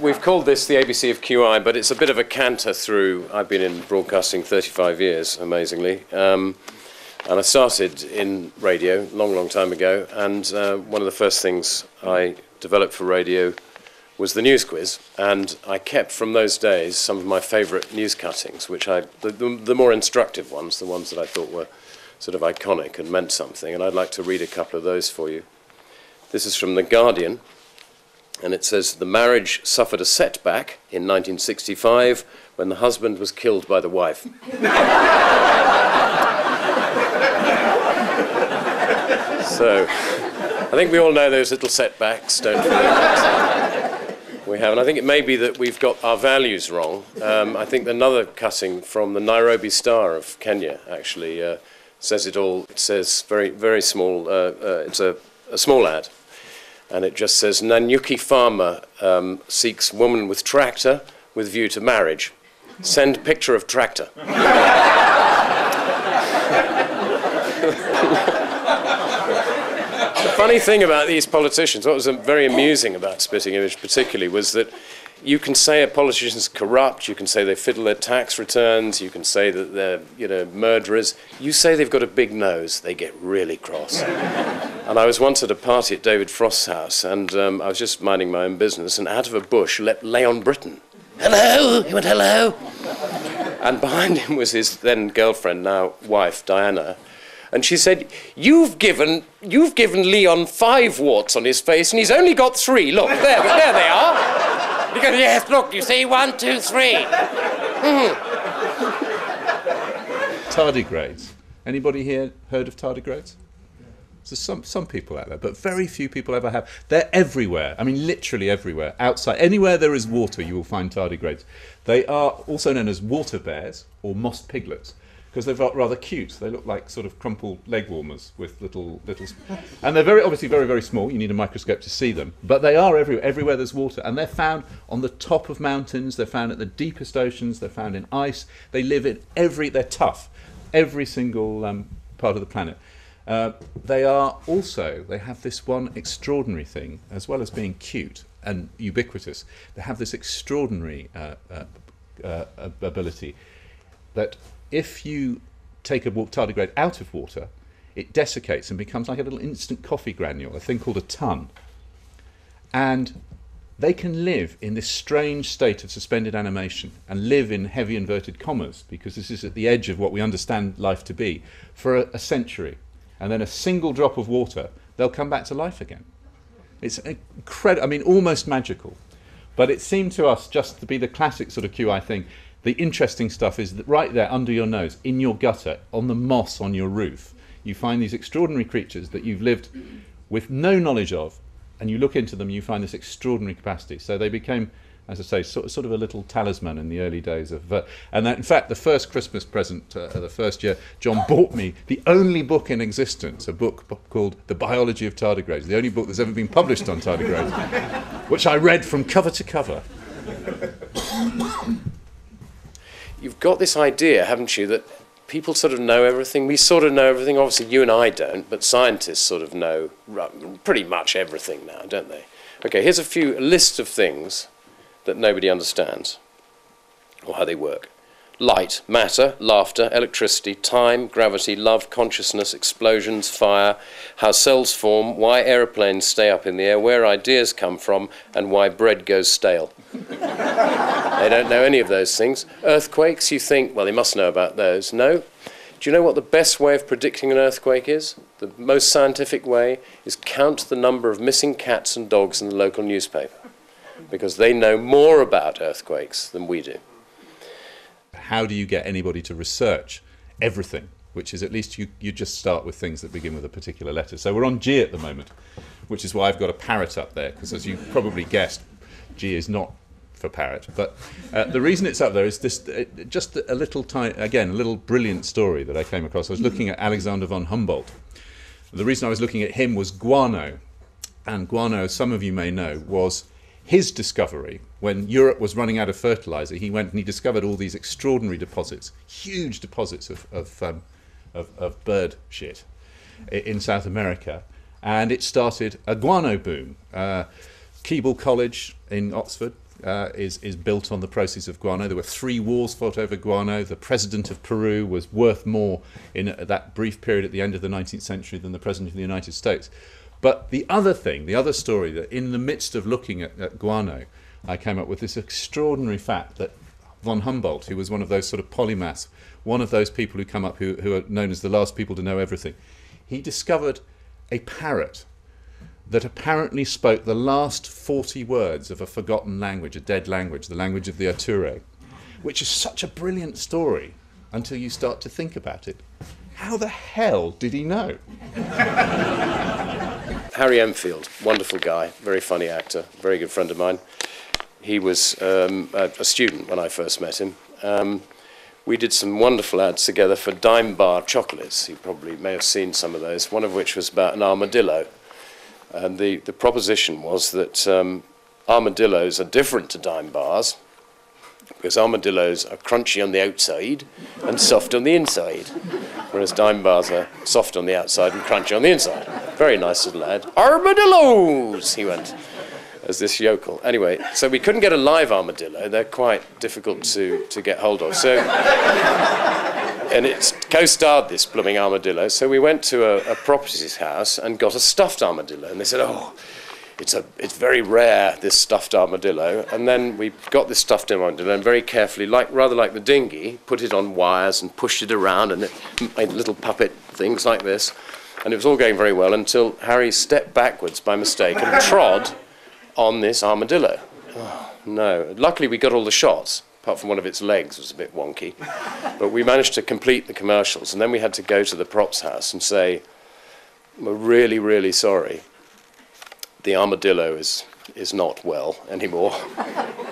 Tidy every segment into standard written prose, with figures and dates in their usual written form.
We've called this the ABC of QI, but it's a bit of a canter through. I've been in broadcasting 35 years, amazingly. And I started in radio a long, long time ago. And one of the first things I developed for radio was the news quiz. And I kept from those days some of my favourite news cuttings, which the more instructive ones, the ones that I thought were sort of iconic and meant something. And I'd like to read a couple of those for you. This is from The Guardian. And it says, the marriage suffered a setback in 1965 when the husband was killed by the wife. So, I think we all know those little setbacks, don't we? We have, and I think it may be that we've got our values wrong. I think another cutting from the Nairobi Star of Kenya actually says it all. It says very, very small, it's a small ad. And it just says, Nanyuki farmer seeks woman with tractor with view to marriage. Send picture of tractor. The funny thing about these politicians, what was very amusing about Spitting Image particularly, was that you can say a politician's corrupt, you can say they fiddle their tax returns, you can say that they're, murderers. You say they've got a big nose, they get really cross. And I was once at a party at David Frost's house, and I was just minding my own business, and out of a bush leapt Leon Britton. Hello! He went, hello! And behind him was his then girlfriend, now wife, Diana. And she said, you've given Leon 5 warts on his face, and he's only got 3. Look, there they are. He goes, yes, look, you see, 1, 2, 3. Tardigrades. Anybody here heard of tardigrades? So some people out there, but very few people ever have. They're everywhere. I mean, literally everywhere. Outside, anywhere there is water, you will find tardigrades. They are also known as water bears or moss piglets because they're rather cute. They look like sort of crumpled leg warmers with little, and they're very obviously very, very small. You need a microscope to see them, but they are everywhere. Everywhere there's water, and they're found on the top of mountains. They're found at the deepest oceans. They're found in ice. They live in they're tough, every single part of the planet. They have this one extraordinary thing, as well as being cute and ubiquitous, they have this extraordinary ability that if you take a tardigrade out of water, it desiccates and becomes like a little instant coffee granule, a thing called a ton. And they can live in this strange state of suspended animation and live in heavy inverted commas, because this is at the edge of what we understand life to be, for a century. And then a single drop of water, they'll come back to life again. It's incredible, I mean, almost magical. But it seemed to us just to be the classic sort of QI thing. The interesting stuff is that right there under your nose, in your gutter, on the moss on your roof, you find these extraordinary creatures that you've lived with no knowledge of, and you look into them, you find this extraordinary capacity. So they became, as I say, sort of a little talisman in the early days of... and that, in fact, the first Christmas present, the first year, John bought me the only book in existence, a book called The Biology of Tardigrades, the only book that's ever been published on tardigrades, which I read from cover to cover. You've got this idea, haven't you, that people sort of know everything. We sort of know everything. Obviously, you and I don't, but scientists sort of know pretty much everything now, don't they? Okay, here's a list of things that nobody understands, or how they work. Light, matter, laughter, electricity, time, gravity, love, consciousness, explosions, fire, how cells form, why aeroplanes stay up in the air, where ideas come from, and why bread goes stale. They don't know any of those things. Earthquakes, you think, well, they must know about those. No. Do you know what the best way of predicting an earthquake is? The most scientific way is count the number of missing cats and dogs in the local newspaper, because they know more about earthquakes than we do. How do you get anybody to research everything, which is at least you just start with things that begin with a particular letter. So we're on G at the moment, which is why I've got a parrot up there, because as you probably guessed, G is not for parrot. But the reason it's up there is this, just a little again, a little brilliant story that I came across. I was looking at Alexander von Humboldt. The reason I was looking at him was guano. And guano, as some of you may know, was his discovery. When Europe was running out of fertilizer, he went and he discovered all these extraordinary deposits, huge deposits of bird shit in South America, and it started a guano boom. Keble College in Oxford is built on the proceeds of guano. There were 3 wars fought over guano. The president of Peru was worth more in that brief period at the end of the 19th century than the president of the United States. But the other thing, the other story, that in the midst of looking at guano, I came up with this extraordinary fact that von Humboldt, who was one of those sort of polymaths, one of those people who come up who are known as the last people to know everything, he discovered a parrot that apparently spoke the last 40 words of a forgotten language, a dead language, the language of the Ature, which is such a brilliant story until you start to think about it. How the hell did he know? Harry Enfield, wonderful guy, very funny actor, very good friend of mine. He was a student when I first met him. We did some wonderful ads together for Dime Bar chocolates. You probably may have seen some of those, one of which was about an armadillo. And the proposition was that armadillos are different to Dime Bars because armadillos are crunchy on the outside and soft on the inside, whereas Dime Bars are soft on the outside and crunchy on the inside. Very nice little ad. Armadillos, he went, as this yokel. Anyway, so we couldn't get a live armadillo. They're quite difficult to get hold of. So, and it's co-starred this blooming armadillo. So we went to a properties house and got a stuffed armadillo. And they said, oh, it's very rare, this stuffed armadillo. And then we got this stuffed armadillo and very carefully, rather like the dinghy, put it on wires and pushed it around and it made little puppet things like this. And it was all going very well until Harry stepped backwards by mistake and trod on this armadillo. Oh, no. Luckily we got all the shots, apart from one of its legs was a bit wonky. But we managed to complete the commercials, and then we had to go to the props house and say, we're really, really sorry. The armadillo is not well anymore.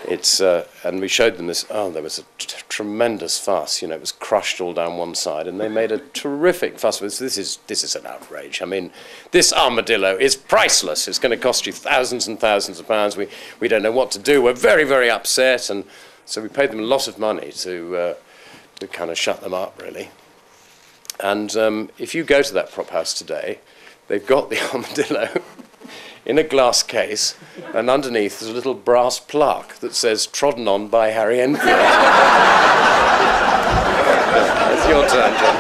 And we showed them this, there was a tremendous fuss, it was crushed all down one side, and they made a terrific fuss with this. This is an outrage. I mean, this armadillo is priceless. It's going to cost you thousands and thousands of pounds. We don't know what to do. We're very, very upset, and so we paid them a lot of money to kind of shut them up, really. And if you go to that prop house today, they've got the armadillo in a glass case, and underneath there's a little brass plaque that says, trodden on by Harry Enfield. It's your turn, John.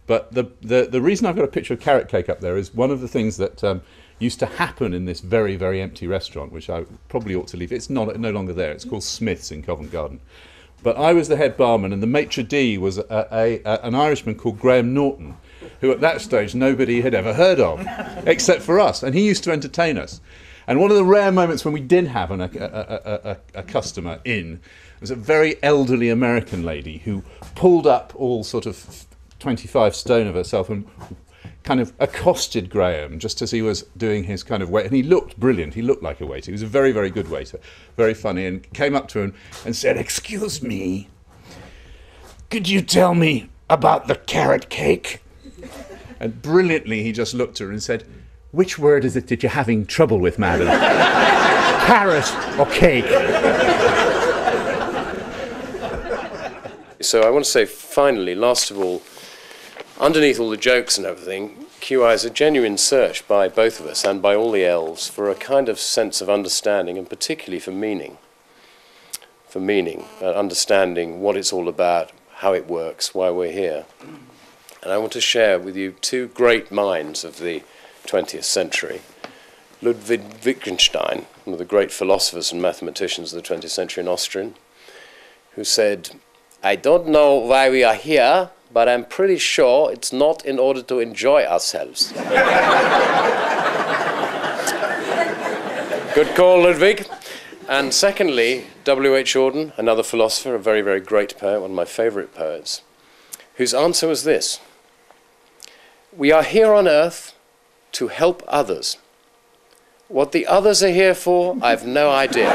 But the reason I've got a picture of carrot cake up there is one of the things that used to happen in this very, very empty restaurant, which I probably ought to leave. It's no longer there. It's called Smith's in Covent Garden. But I was the head barman, and the maitre d' was an Irishman called Graham Norton, who at that stage nobody had ever heard of, except for us. And he used to entertain us. And one of the rare moments when we did have a customer in was a very elderly American lady who pulled up all sort of 25 stone of herself and kind of accosted Graham just as he was doing his kind of wait. And he looked brilliant. He looked like a waiter. He was a very, very good waiter, very funny, and came up to him and said, "Excuse me, could you tell me about the carrot cake?" And brilliantly, he just looked at her and said, "Which word is it that you're having trouble with, madam? Carrot or cake?" So I want to say, finally, last of all, underneath all the jokes and everything, QI is a genuine search by both of us and by all the elves for a kind of sense of understanding, and particularly for meaning. For meaning, understanding what it's all about, how it works, why we're here. And I want to share with you two great minds of the 20th century. Ludwig Wittgenstein, one of the great philosophers and mathematicians of the 20th century in Austrian, who said, "I don't know why we are here, but I'm pretty sure it's not in order to enjoy ourselves." Good call, Ludwig. And secondly, W.H. Auden, another philosopher, a very, very great poet, one of my favourite poets, whose answer was this: "We are here on earth to help others. What the others are here for, I've no idea."